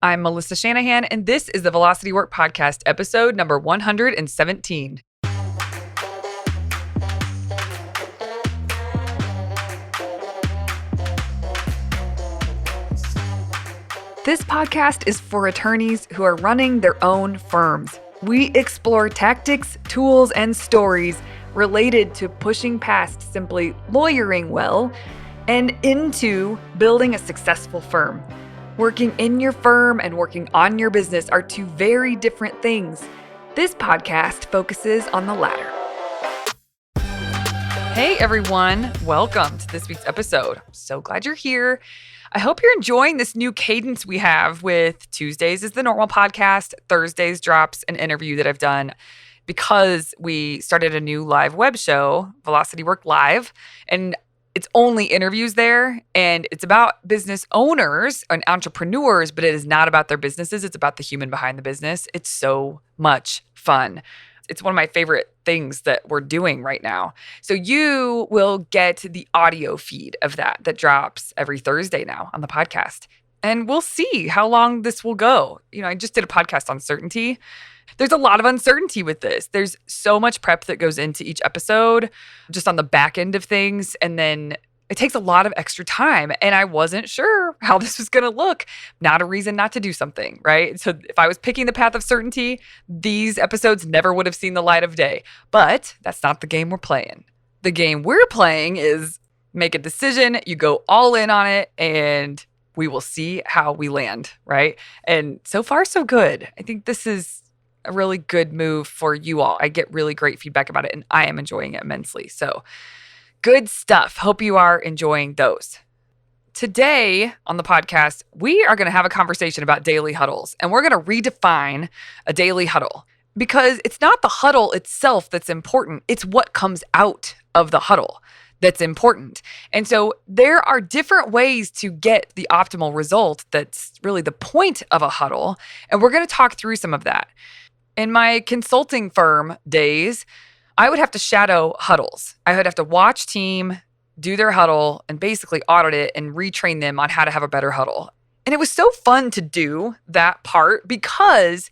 I'm Melissa Shanahan, and this is the Velocity Work Podcast, episode number 117. This podcast is for attorneys who are running their own firms. We explore tactics, tools, and stories related to pushing past simply lawyering well and into building a successful firm. Working in your firm and working on your business are two very different things. This podcast focuses on the latter. Hey everyone, welcome to this week's episode. I'm so glad you're here. I hope you're enjoying this new cadence we have with Tuesdays is the normal podcast, Thursdays drops an interview that I've done because we started a new live web show, Velocity Work Live, and it's only interviews there, and it's about business owners and entrepreneurs, but it is not about their businesses. It's about the human behind the business. It's so much fun. It's one of my favorite things that we're doing right now. So you will get the audio feed of that drops every Thursday now on the podcast. And we'll see how long this will go. I just did a podcast on certainty. There's a lot of uncertainty with this. There's so much prep that goes into each episode, just on the back end of things. And then it takes a lot of extra time. And I wasn't sure how this was going to look. Not a reason not to do something, right? So if I was picking the path of certainty, these episodes never would have seen the light of day. But that's not the game we're playing. The game we're playing is make a decision, you go all in on it, and we will see how we land, right? And so far, so good. I think this is a really good move for you all. I get really great feedback about it, and I am enjoying it immensely. So good stuff. Hope you are enjoying those. Today on the podcast, we are going to have a conversation about daily huddles, and we're going to redefine a daily huddle because it's not the huddle itself that's important. It's what comes out of the huddle that's important. And so there are different ways to get the optimal result. That's really the point of a huddle. And we're going to talk through some of that. In my consulting firm days, I would have to shadow huddles. I would have to watch team do their huddle and basically audit it and retrain them on how to have a better huddle. And it was so fun to do that part because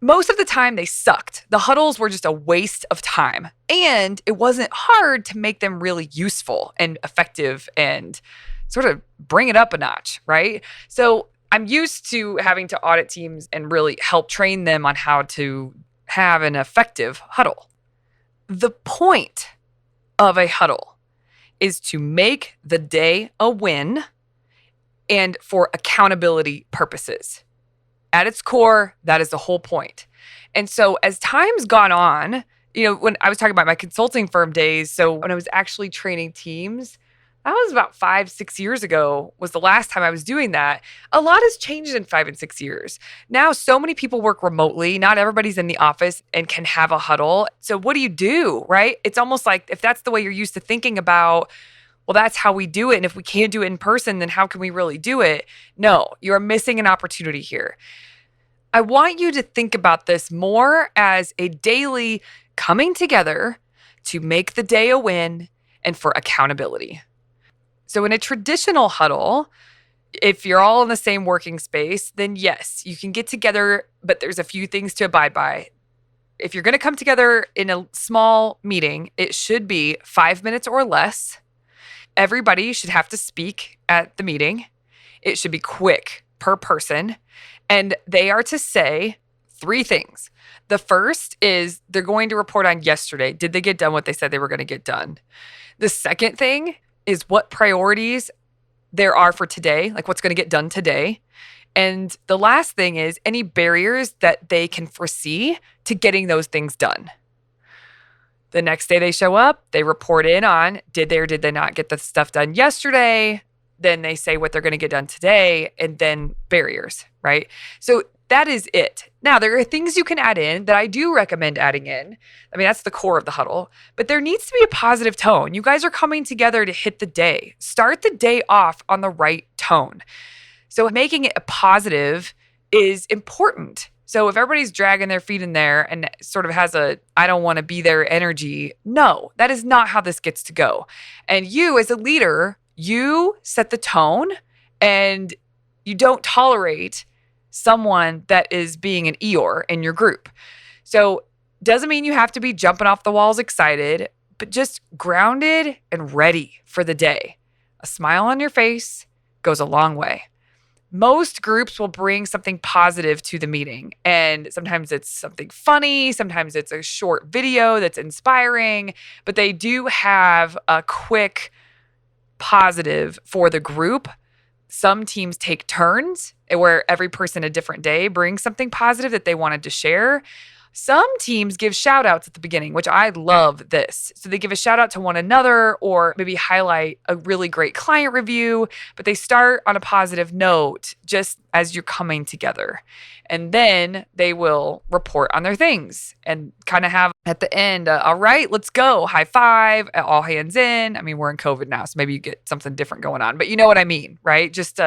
most of the time they sucked. The huddles were just a waste of time. And it wasn't hard to make them really useful and effective and sort of bring it up a notch, right? So I'm used to having to audit teams and really help train them on how to have an effective huddle. The point of a huddle is to make the day a win and for accountability purposes. At its core, that is the whole point. And so as time's gone on, when I was talking about my consulting firm days, so when I was actually training teams, that was about 5-6 years ago was the last time I was doing that. A lot has changed in 5 and 6 years. Now, so many people work remotely. Not everybody's in the office and can have a huddle. So what do, right? It's almost like if that's the way you're used to thinking about, well, that's how we do it. And if we can't do it in person, then how can we really do it? No, you're missing an opportunity here. I want you to think about this more as a daily coming together to make the day a win and for accountability. So in a traditional huddle, if you're all in the same working space, then yes, you can get together, but there's a few things to abide by. If you're going to come together in a small meeting, it should be 5 minutes or less. Everybody should have to speak at the meeting. It should be quick per person. And they are to say 3 things. The first is they're going to report on yesterday. Did they get done what they said they were going to get done? The second thing is what priorities there are for today, like what's going to get done today. And the last thing is any barriers that they can foresee to getting those things done. The next day they show up, they report in on did they or did they not get the stuff done yesterday. Then they say what they're going to get done today and then barriers, right? So that is it. Now, there are things you can add in that I do recommend adding in. I mean, that's the core of the huddle, but there needs to be a positive tone. You guys are coming together to hit the day. Start the day off on the right tone. So making it a positive is important. So if everybody's dragging their feet in there and sort of has a, I don't want to be there energy, no, that is not how this gets to go. And you as a leader, you set the tone and you don't tolerate someone that is being an Eeyore in your group. So doesn't mean you have to be jumping off the walls excited, but just grounded and ready for the day. A smile on your face goes a long way. Most groups will bring something positive to the meeting. And sometimes it's something funny. Sometimes it's a short video that's inspiring, but they do have a quick positive for the group. Some teams take turns where every person a different day brings something positive that they wanted to share. Some teams give shout outs at the beginning, which I love this. So they give a shout out to one another or maybe highlight a really great client review, but they start on a positive note just as you're coming together. And then they will report on their things and kind of have at the end, all right, let's go. High five, all hands in. I mean, we're in COVID now, so maybe you get something different going on, but you know what I mean, right? Just,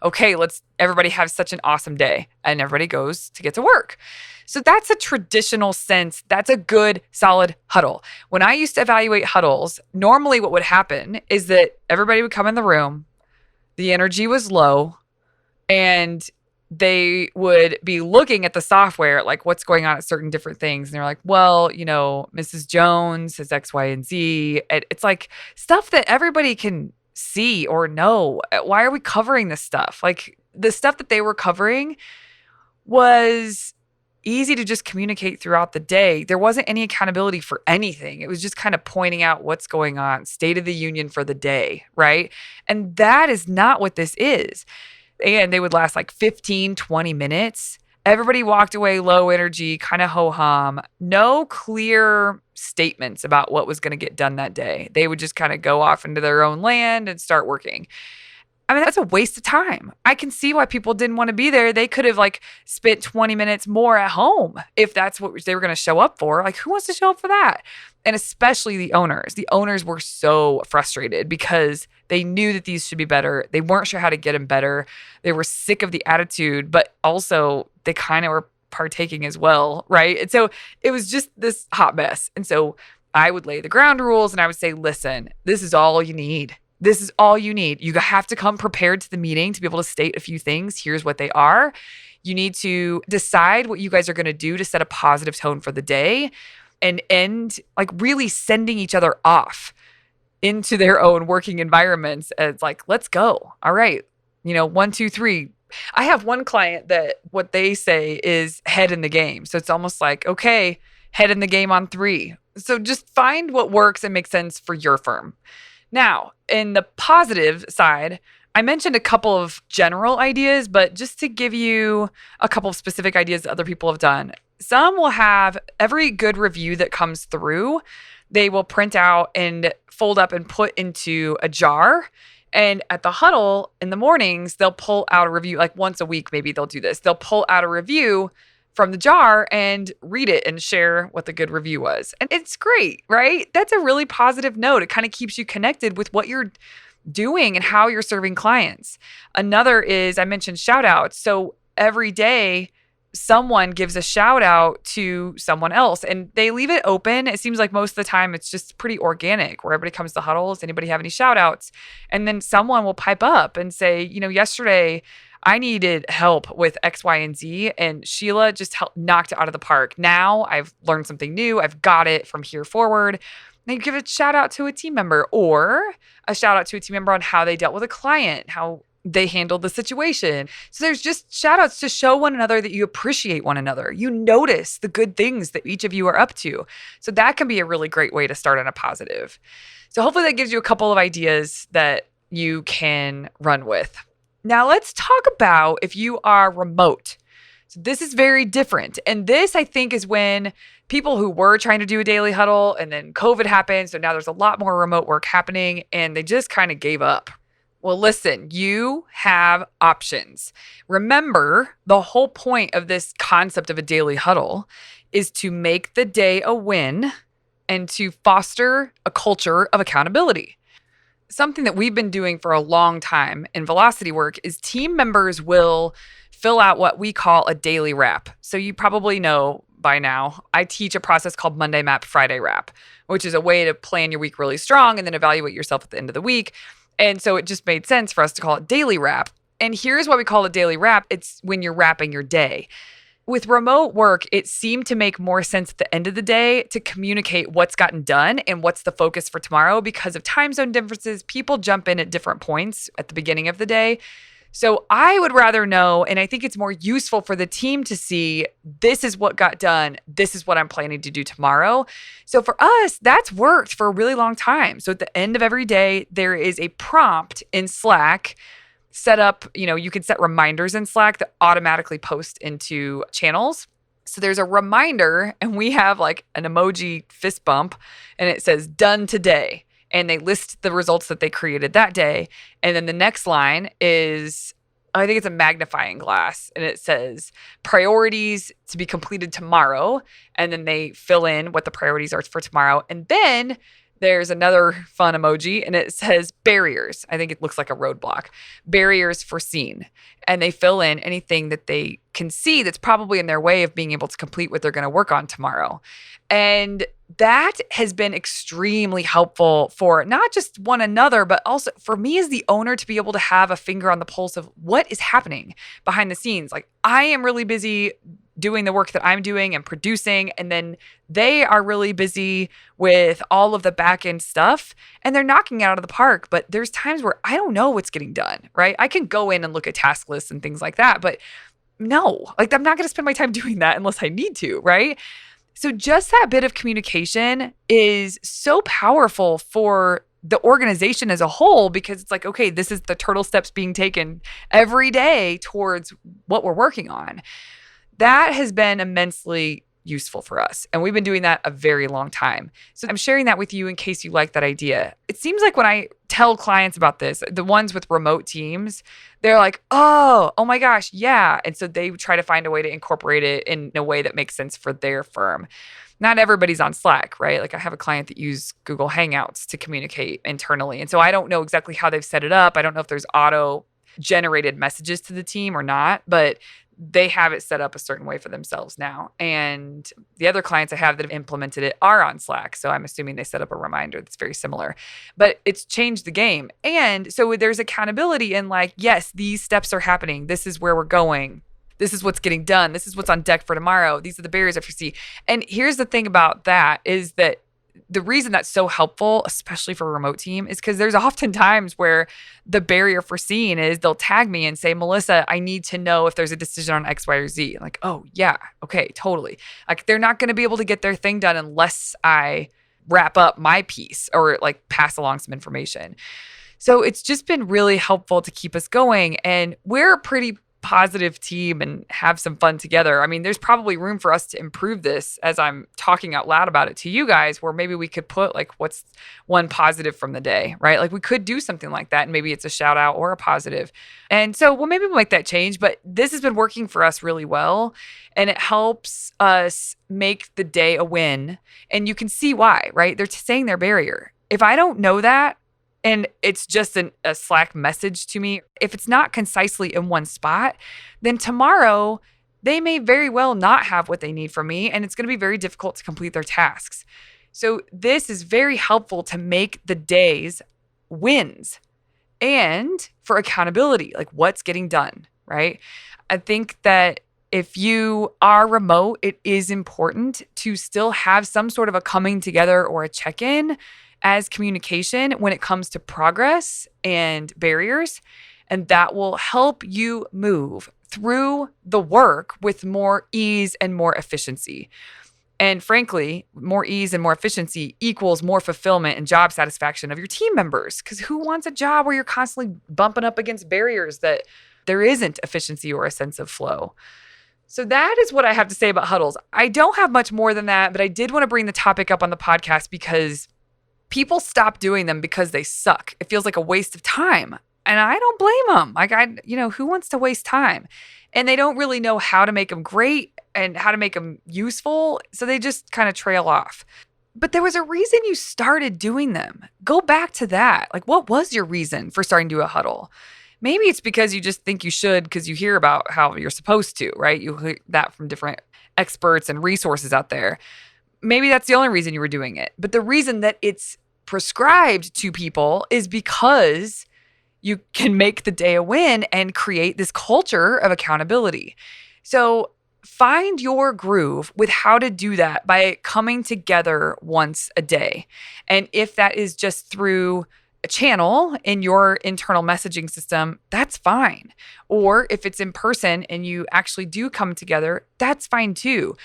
okay, let's everybody have such an awesome day. And everybody goes to get to work. So that's a traditional sense. That's a good, solid huddle. When I used to evaluate huddles, normally what would happen is that everybody would come in the room, the energy was low, and they would be looking at the software, like what's going on at certain different things. And they're like, well, Mrs. Jones says X, Y, and Z. It's like stuff that everybody can see or know. Why are we covering this stuff? Like the stuff that they were covering was easy to just communicate throughout the day. There wasn't any accountability for anything. It was just kind of pointing out what's going on, state of the union for the day, right? And that is not what this is. And they would last like 15, 20 minutes. Everybody walked away low energy, kind of ho-hum. No clear statements about what was going to get done that day. They would just kind of go off into their own land and start working. I mean, that's a waste of time. I can see why people didn't want to be there. They could have spent 20 minutes more at home if that's what they were going to show up for. Like, who wants to show up for that? And especially the owners. The owners were so frustrated because they knew that these should be better. They weren't sure how to get them better. They were sick of the attitude, but also they kind of were partaking as well, right? And so it was just this hot mess. And so I would lay the ground rules and I would say, listen, this is all you need. This is all you need. You have to come prepared to the meeting to be able to state a few things. Here's what they are. You need to decide what you guys are going to do to set a positive tone for the day and end really sending each other off into their own working environments as let's go. All right. 1, 2, 3. I have one client that what they say is head in the game. So it's almost like, okay, head in the game on 3. So just find what works and makes sense for your firm. Now, in the positive side, I mentioned a couple of general ideas, but just to give you a couple of specific ideas that other people have done. Some will have every good review that comes through, they will print out and fold up and put into a jar. And at the huddle in the mornings, they'll pull out a review, like once a week, maybe they'll do this. They'll pull out a review from the jar and read it and share what the good review was. And it's great, right? That's a really positive note. It kind of keeps you connected with what you're doing and how you're serving clients. Another is I mentioned shout outs. So every day someone gives a shout out to someone else and they leave it open. It seems like most of the time it's just pretty organic where everybody comes to huddle. Does anybody have any shout outs? And then someone will pipe up and say, yesterday I needed help with X, Y, and Z, and Sheila just knocked it out of the park. Now I've learned something new. I've got it from here forward. And you give a shout out to a team member or a shout out to a team member on how they dealt with a client, how they handled the situation. So there's just shout outs to show one another that you appreciate one another. You notice the good things that each of you are up to. So that can be a really great way to start on a positive. So hopefully that gives you a couple of ideas that you can run with. Now let's talk about if you are remote. So this is very different. And this, I think, is when people who were trying to do a daily huddle and then COVID happened. So now there's a lot more remote work happening and they just kind of gave up. Well, listen, you have options. Remember, the whole point of this concept of a daily huddle is to make the day a win and to foster a culture of accountability. Something that we've been doing for a long time in Velocity Work is team members will fill out what we call a daily wrap. So you probably know by now, I teach a process called Monday Map, Friday Wrap, which is a way to plan your week really strong and then evaluate yourself at the end of the week. And so it just made sense for us to call it daily wrap. And here's what we call a daily wrap. It's when you're wrapping your day. With remote work, it seemed to make more sense at the end of the day to communicate what's gotten done and what's the focus for tomorrow because of time zone differences. People jump in at different points at the beginning of the day. So I would rather know, and I think it's more useful for the team to see, this is what got done. This is what I'm planning to do tomorrow. So for us, that's worked for a really long time. So at the end of every day, there is a prompt in Slack set up. You can set reminders in Slack that automatically post into channels. So there's a reminder, and we have like an emoji fist bump, and it says done today. And they list the results that they created that day. And then the next line is, I think it's a magnifying glass, and it says priorities to be completed tomorrow. And then they fill in what the priorities are for tomorrow. And then there's another fun emoji, and it says barriers. I think it looks like a roadblock. Barriers foreseen. And they fill in anything that they can see that's probably in their way of being able to complete what they're going to work on tomorrow. And that has been extremely helpful for not just one another, but also for me as the owner to be able to have a finger on the pulse of what is happening behind the scenes. Like, I am really busy doing the work that I'm doing and producing, and then they are really busy with all of the back end stuff, and they're knocking it out of the park. But there's times where I don't know what's getting done, right? I can go in and look at task lists and things like that, but no, like, I'm not going to spend my time doing that unless I need to, right? So just that bit of communication is so powerful for the organization as a whole, because it's like, okay, this is the turtle steps being taken every day towards what we're working on. That has been immensely useful for us. And we've been doing that a very long time. So I'm sharing that with you in case you like that idea. It seems like when I tell clients about this, the ones with remote teams, they're like, oh my gosh, yeah. And so they try to find a way to incorporate it in a way that makes sense for their firm. Not everybody's on Slack, right? Like, I have a client that uses Google Hangouts to communicate internally. And so I don't know exactly how they've set it up. I don't know if there's auto generated messages to the team or not, but they have it set up a certain way for themselves now. And the other clients I have that have implemented it are on Slack. So I'm assuming they set up a reminder that's very similar, but it's changed the game. And so there's accountability in like, yes, these steps are happening. This is where we're going. This is what's getting done. This is what's on deck for tomorrow. These are the barriers I foresee. And here's the thing about that is that the reason that's so helpful, especially for a remote team, is because there's often times where the barrier foreseen is they'll tag me and say, Melissa, I need to know if there's a decision on X, Y, or Z. I'm like, oh, yeah, okay, totally. Like, they're not going to be able to get their thing done unless I wrap up my piece or like pass along some information. So it's just been really helpful to keep us going. And we're a pretty positive team and have some fun together. I mean, there's probably room for us to improve this as I'm talking out loud about it to you guys, where maybe we could put like, what's one positive from the day, right? Like, we could do something like that, and maybe it's a shout out or a positive. And so, well, maybe we'll make that change, but this has been working for us really well, and it helps us make the day a win. And you can see why, right? They're saying their barrier. If I don't know that, and it's just a Slack message to me, if it's not concisely in one spot, then tomorrow they may very well not have what they need from me, and it's going to be very difficult to complete their tasks. So this is very helpful to make the days wins and for accountability, like what's getting done, right? I think that if you are remote, it is important to still have some sort of a coming together or a check-in as communication when it comes to progress and barriers. And that will help you move through the work with more ease and more efficiency. And frankly, more ease and more efficiency equals more fulfillment and job satisfaction of your team members. Because who wants a job where you're constantly bumping up against barriers that there isn't efficiency or a sense of flow? So that is what I have to say about huddles. I don't have much more than that, but I did want to bring the topic up on the podcast because people stop doing them because they suck. It feels like a waste of time. And I don't blame them. Like, who wants to waste time? And they don't really know how to make them great and how to make them useful. So they just kind of trail off. But there was a reason you started doing them. Go back to that. Like, what was your reason for starting to do a huddle? Maybe it's because you just think you should because you hear about how you're supposed to, right? You hear that from different experts and resources out there. Maybe that's the only reason you were doing it. But the reason that it's prescribed to people is because you can make the day a win and create this culture of accountability. So find your groove with how to do that by coming together once a day. And if that is just through a channel in your internal messaging system, that's fine. Or if it's in person and you actually do come together, that's fine too.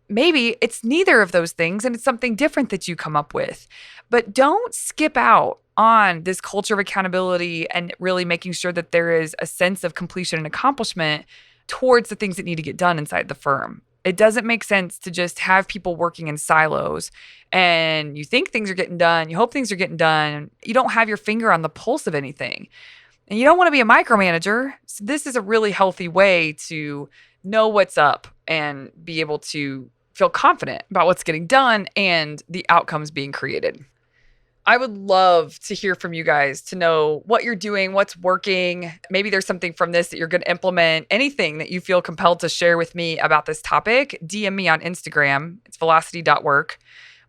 Maybe it's neither of those things and it's something different that you come up with. But don't skip out on this culture of accountability and really making sure that there is a sense of completion and accomplishment towards the things that need to get done inside the firm. It doesn't make sense to just have people working in silos and you think things are getting done, you hope things are getting done, you don't have your finger on the pulse of anything. And you don't want to be a micromanager. So this is a really healthy way to know what's up and be able to feel confident about what's getting done and the outcomes being created. I would love to hear from you guys to know what you're doing, what's working. Maybe there's something from this that you're going to implement. Anything that you feel compelled to share with me about this topic, DM me on Instagram. It's velocity.work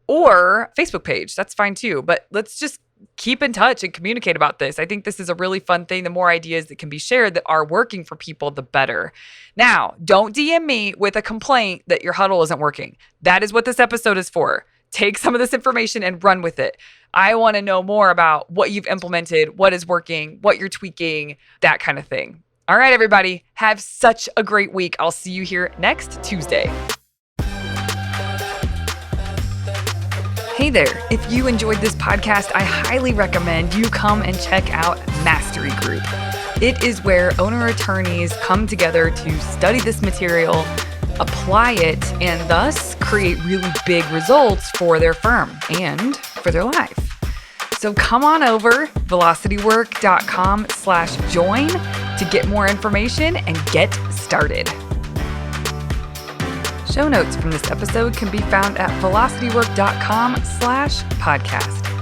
or Facebook page. That's fine too. But let's just keep in touch and communicate about this. I think this is a really fun thing. The more ideas that can be shared that are working for people, the better. Now, don't DM me with a complaint that your huddle isn't working. That is what this episode is for. Take some of this information and run with it. I want to know more about what you've implemented, what is working, what you're tweaking, that kind of thing. All right, everybody, have such a great week. I'll see you here next Tuesday. Hey there. If you enjoyed this podcast, I highly recommend you come and check out Mastery Group. It is where owner attorneys come together to study this material, apply it, and thus create really big results for their firm and for their life. So come on over, velocitywork.com/join to get more information and get started. Show notes from this episode can be found at velocitywork.com/podcast.